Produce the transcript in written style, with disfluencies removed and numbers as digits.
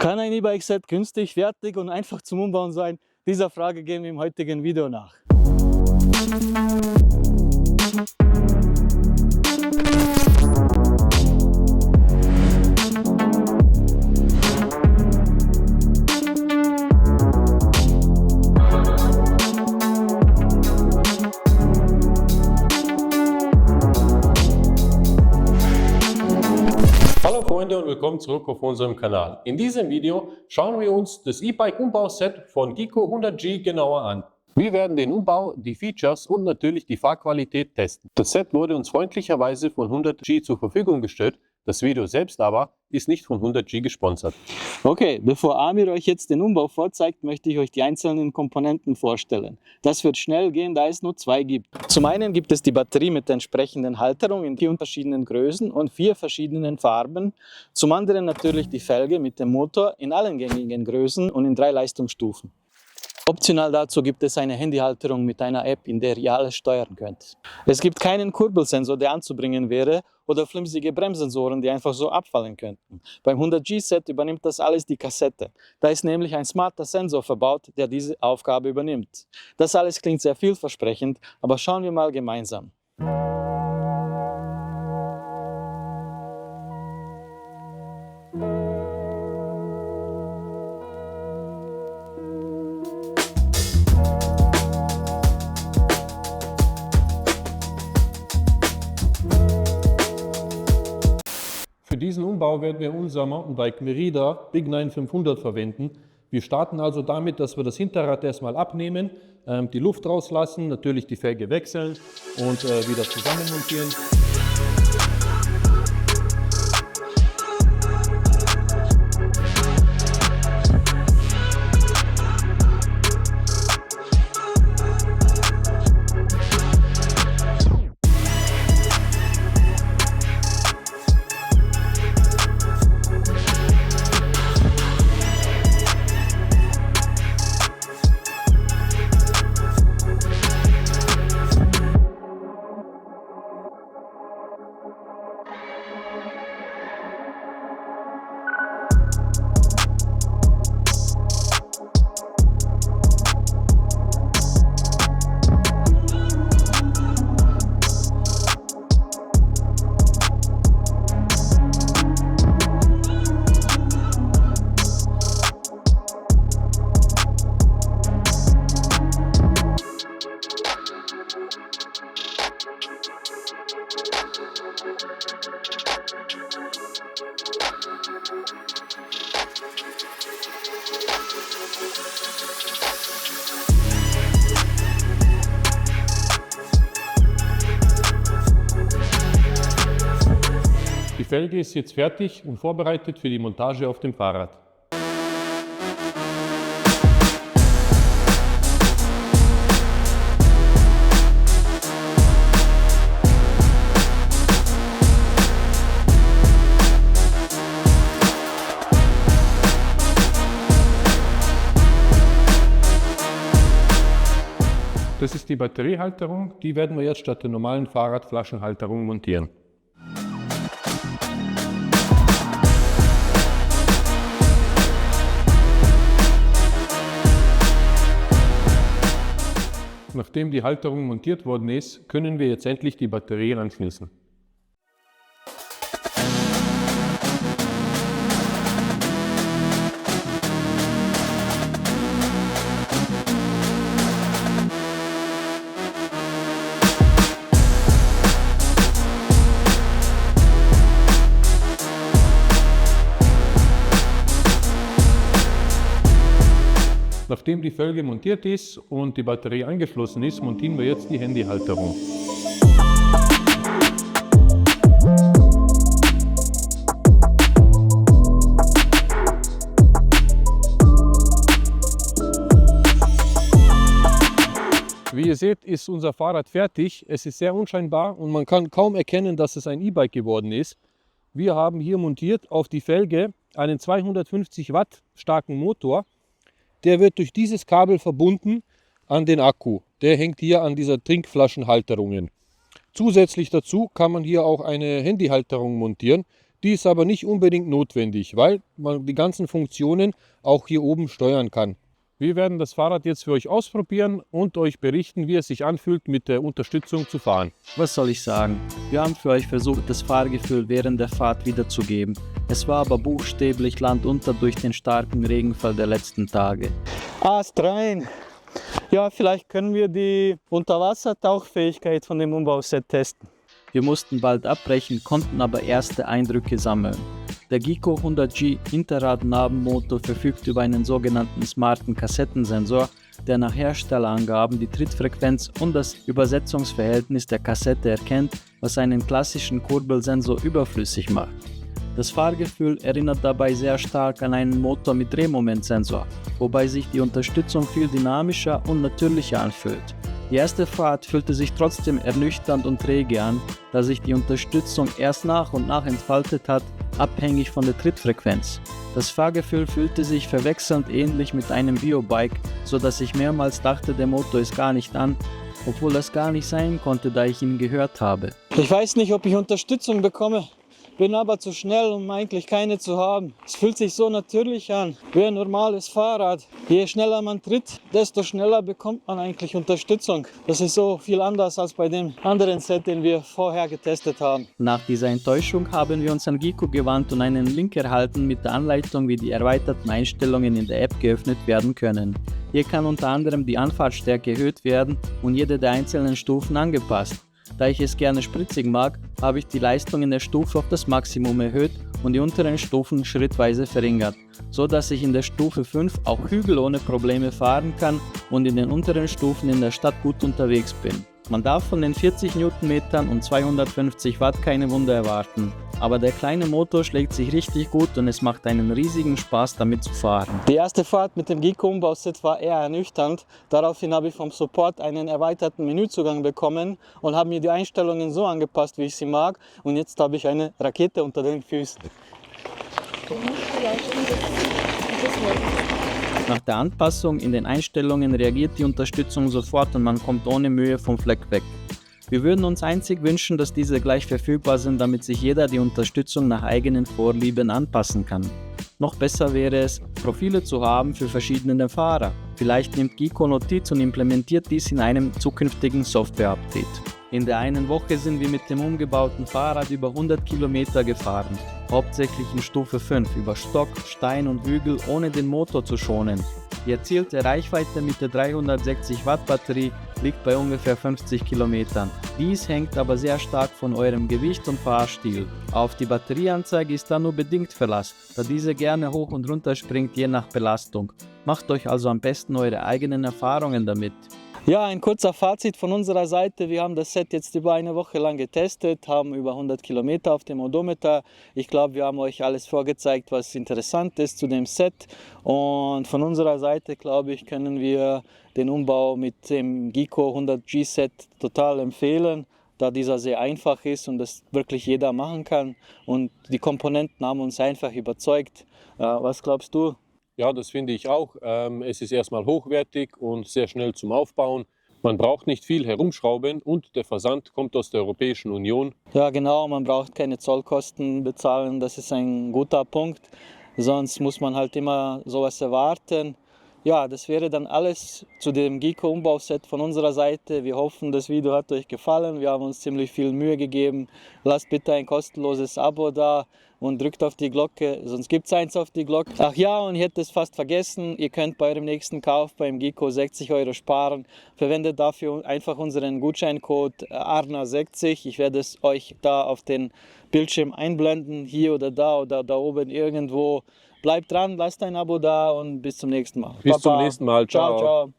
Kann ein E-Bike-Set günstig, fertig und einfach zum Umbauen sein? Dieser Frage gehen wir im heutigen Video nach. Hallo Freunde und willkommen zurück auf unserem Kanal. In diesem Video schauen wir uns das E-Bike Umbauset von Gico 100G genauer an. Wir werden den Umbau, die Features und natürlich die Fahrqualität testen. Das Set wurde uns freundlicherweise von 100G zur Verfügung gestellt. Das Video selbst aber ist nicht von 100G gesponsert. Okay, bevor Amir euch jetzt den Umbau vorzeigt, möchte ich euch die einzelnen Komponenten vorstellen. Das wird schnell gehen, da es nur zwei gibt. Zum einen gibt es die Batterie mit der entsprechenden Halterung in 4 verschiedenen Größen und 4 verschiedenen Farben. Zum anderen natürlich die Felge mit dem Motor in allen gängigen Größen und in 3 Leistungsstufen. Optional dazu gibt es eine Handyhalterung mit einer App, in der ihr alles steuern könnt. Es gibt keinen Kurbelsensor, der anzubringen wäre, oder flimsige Bremssensoren, die einfach so abfallen könnten. Beim 100G-Set übernimmt das alles die Kassette. Da ist nämlich ein smarter Sensor verbaut, der diese Aufgabe übernimmt. Das alles klingt sehr vielversprechend, aber schauen wir mal gemeinsam. Für diesen Umbau werden wir unser Mountainbike Merida Big 9 500 verwenden. Wir starten also damit, dass wir das Hinterrad erstmal abnehmen, die Luft rauslassen, natürlich die Felge wechseln und wieder zusammenmontieren. Die Felge ist jetzt fertig und vorbereitet für die Montage auf dem Fahrrad. Das ist die Batteriehalterung, die werden wir jetzt statt der normalen Fahrradflaschenhalterung montieren. Nachdem die Halterung montiert worden ist, können wir jetzt endlich die Batterie anschließen. Nachdem die Felge montiert ist und die Batterie angeschlossen ist, montieren wir jetzt die Handyhalterung. Wie ihr seht, ist unser Fahrrad fertig. Es ist sehr unscheinbar und man kann kaum erkennen, dass es ein E-Bike geworden ist. Wir haben hier montiert auf die Felge einen 250 Watt starken Motor. Der wird durch dieses Kabel verbunden an den Akku. Der hängt hier an dieser Trinkflaschenhalterungen. Zusätzlich dazu kann man hier auch eine Handyhalterung montieren. Die ist aber nicht unbedingt notwendig, weil man die ganzen Funktionen auch hier oben steuern kann. Wir werden das Fahrrad jetzt für euch ausprobieren und euch berichten, wie es sich anfühlt, mit der Unterstützung zu fahren. Was soll ich sagen? Wir haben für euch versucht, das Fahrgefühl während der Fahrt wiederzugeben. Es war aber buchstäblich landunter durch den starken Regenfall der letzten Tage. Ast rein! Ja, vielleicht können wir die Unterwassertauchfähigkeit von dem Umbauset testen. Wir mussten bald abbrechen, konnten aber erste Eindrücke sammeln. Der Gico 100G Hinterradnabenmotor verfügt über einen sogenannten smarten Kassettensensor, der nach Herstellerangaben die Trittfrequenz und das Übersetzungsverhältnis der Kassette erkennt, was einen klassischen Kurbelsensor überflüssig macht. Das Fahrgefühl erinnert dabei sehr stark an einen Motor mit Drehmomentsensor, wobei sich die Unterstützung viel dynamischer und natürlicher anfühlt. Die erste Fahrt fühlte sich trotzdem ernüchternd und träge an, da sich die Unterstützung erst nach und nach entfaltet hat, abhängig von der Trittfrequenz. Das Fahrgefühl fühlte sich verwechselnd ähnlich mit einem Biobike, so dass ich mehrmals dachte, der Motor ist gar nicht an, obwohl das gar nicht sein konnte, da ich ihn gehört habe. Ich weiß nicht, ob ich Unterstützung bekomme. Bin aber zu schnell, um eigentlich keine zu haben. Es fühlt sich so natürlich an, wie ein normales Fahrrad. Je schneller man tritt, desto schneller bekommt man eigentlich Unterstützung. Das ist so viel anders als bei dem anderen Set, den wir vorher getestet haben. Nach dieser Enttäuschung haben wir uns an Gico gewandt und einen Link erhalten mit der Anleitung, wie die erweiterten Einstellungen in der App geöffnet werden können. Hier kann unter anderem die Anfahrtstärke erhöht werden und jede der einzelnen Stufen angepasst. Da ich es gerne spritzig mag, habe ich die Leistung in der Stufe auf das Maximum erhöht und die unteren Stufen schrittweise verringert, so dass ich in der Stufe 5 auch Hügel ohne Probleme fahren kann und in den unteren Stufen in der Stadt gut unterwegs bin. Man darf von den 40 Newtonmetern und 250 Watt keine Wunder erwarten, aber der kleine Motor schlägt sich richtig gut und es macht einen riesigen Spaß damit zu fahren. Die erste Fahrt mit dem Gico Umbauset war eher ernüchternd, daraufhin habe ich vom Support einen erweiterten Menüzugang bekommen und habe mir die Einstellungen so angepasst, wie ich sie mag, und jetzt habe ich eine Rakete unter den Füßen. Nach der Anpassung in den Einstellungen reagiert die Unterstützung sofort und man kommt ohne Mühe vom Fleck weg. Wir würden uns einzig wünschen, dass diese gleich verfügbar sind, damit sich jeder die Unterstützung nach eigenen Vorlieben anpassen kann. Noch besser wäre es, Profile zu haben für verschiedene Fahrer. Vielleicht nimmt Gico Notiz und implementiert dies in einem zukünftigen Software-Update. In der einen Woche sind wir mit dem umgebauten Fahrrad über 100 Kilometer gefahren, hauptsächlich in Stufe 5 über Stock, Stein und Hügel, ohne den Motor zu schonen. Die erzielte Reichweite mit der 360 Watt Batterie liegt bei ungefähr 50 Kilometern. Dies hängt aber sehr stark von eurem Gewicht und Fahrstil. Auf die Batterieanzeige ist da nur bedingt Verlass, da diese gerne hoch und runter springt je nach Belastung. Macht euch also am besten eure eigenen Erfahrungen damit. Ja, ein kurzer Fazit von unserer Seite. Wir haben das Set jetzt über eine Woche lang getestet, haben über 100 Kilometer auf dem Odometer. Ich glaube, wir haben euch alles vorgezeigt, was interessant ist zu dem Set. Und von unserer Seite, glaube ich, können wir den Umbau mit dem Gico 100G Set total empfehlen, da dieser sehr einfach ist und das wirklich jeder machen kann. Und die Komponenten haben uns einfach überzeugt. Was glaubst du? Ja, das finde ich auch. Es ist erstmal hochwertig und sehr schnell zum Aufbauen. Man braucht nicht viel herumschrauben und der Versand kommt aus der Europäischen Union. Ja, genau, man braucht keine Zollkosten bezahlen, das ist ein guter Punkt. Sonst muss man halt immer sowas erwarten. Ja, das wäre dann alles zu dem Gico Umbauset von unserer Seite. Wir hoffen, das Video hat euch gefallen. Wir haben uns ziemlich viel Mühe gegeben. Lasst bitte ein kostenloses Abo da und drückt auf die Glocke, sonst gibt es eins auf die Glocke. Ach ja, und ich hätte es fast vergessen, ihr könnt bei eurem nächsten Kauf beim Gico 60 € sparen. Verwendet dafür einfach unseren Gutscheincode ARNA60. Ich werde es euch da auf den Bildschirm einblenden, hier oder da oben irgendwo. Bleibt dran, lasst ein Abo da und bis zum nächsten Mal. Bis zum nächsten Mal. Ciao. Ciao.